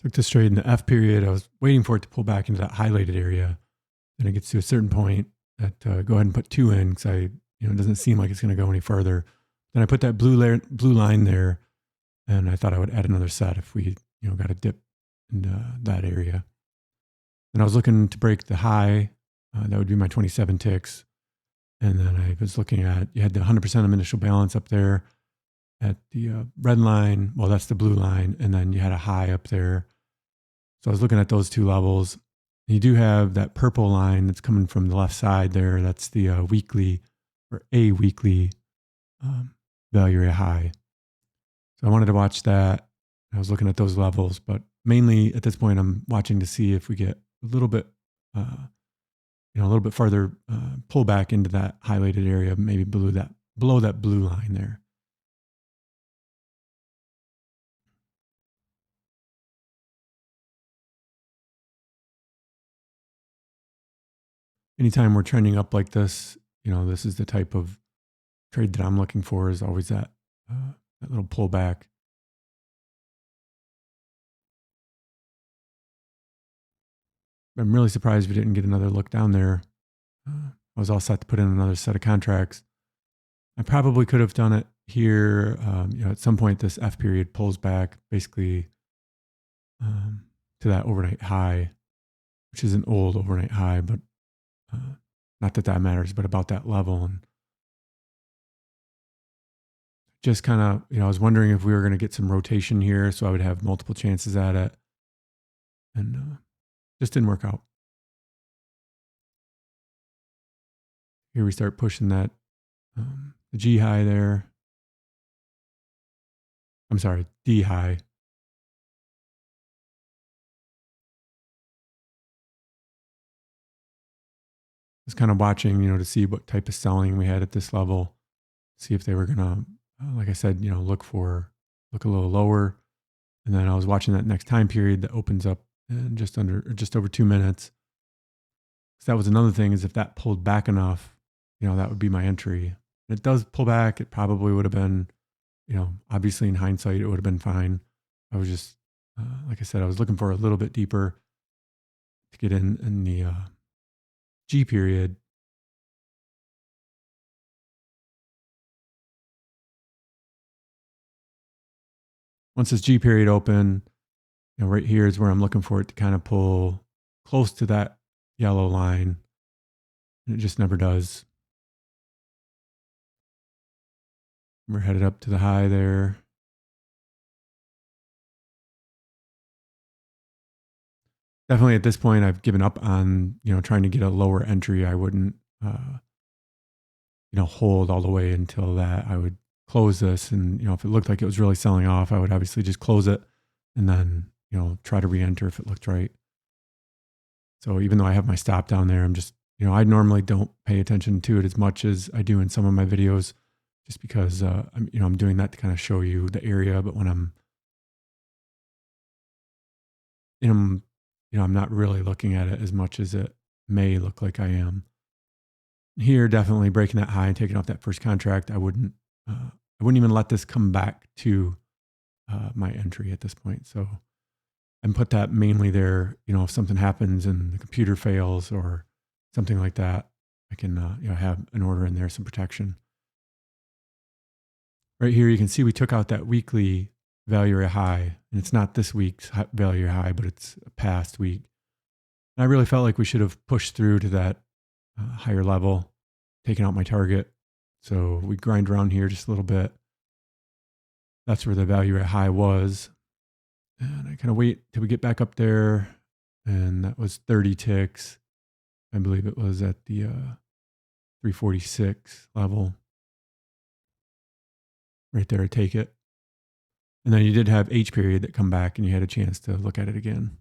Took this trade in the F period. I was waiting for it to pull back into that highlighted area. Then it gets to a certain point that go ahead and put 2 in because it doesn't seem like it's going to go any further. Then I put that blue line there, and I thought I would add another set if we got a dip in that area. And I was looking to break the high. That would be my 27 ticks. And then I was looking at, you had the 100% of initial balance up there at the red line. Well, that's the blue line. And then you had a high up there. So I was looking at those 2 levels. You do have that purple line that's coming from the left side there. That's the weekly or a weekly value area high. So I wanted to watch that. I was looking at those levels, but mainly at this point, I'm watching to see if we get a little bit, a little bit farther pull back into that highlighted area, maybe below that blue line there. Anytime we're trending up like this, this is the type of trade that I'm looking for, is always that little pullback. I'm really surprised we didn't get another look down there. I was all set to put in another set of contracts. I probably could have done it here. At some point, this F period pulls back basically to that overnight high, which is an old overnight high, but not that matters, but about that level. And just kind of, I was wondering if we were going to get some rotation here, so I would have multiple chances at it. And just didn't work out. Here we start pushing that, the G high there. I'm sorry, D high. Just kind of watching, to see what type of selling we had at this level. See if they were going to, like I said, look a little lower. And then I was watching that next time period that opens up in just over 2 minutes. So that was another thing, is if that pulled back enough, that would be my entry. If it does pull back, it probably would have been, obviously in hindsight, it would have been fine. I was just, like I said, I was looking for a little bit deeper to get in the G period. Once this G period open, right here is where I'm looking for it to kind of pull close to that yellow line. And it just never does. We're headed up to the high there. Definitely at this point, I've given up on, trying to get a lower entry. I wouldn't, hold all the way until that. I would close this, and, if it looked like it was really selling off, I would obviously just close it and then, try to re-enter if it looked right. So even though I have my stop down there, I'm just, I normally don't pay attention to it as much as I do in some of my videos, just because, I'm doing that to kind of show you the area. But when I'm I'm not really looking at it as much as it may look like I am. Here, definitely breaking that high and taking off that first contract. I wouldn't even let this come back to my entry at this point. So, and put that mainly there. If something happens and the computer fails or something like that, I can have an order in there, some protection. Right here, you can see we took out that weekly value area high, and it's not this week's value area high, but it's a past week. And I really felt like we should have pushed through to that higher level, taken out my target. So we grind around here just a little bit. That's where the value area high was. And I kind of wait till we get back up there, and that was 30 ticks. I believe it was at the 346 level. Right there, take it. And then you did have H period that come back, and you had a chance to look at it again.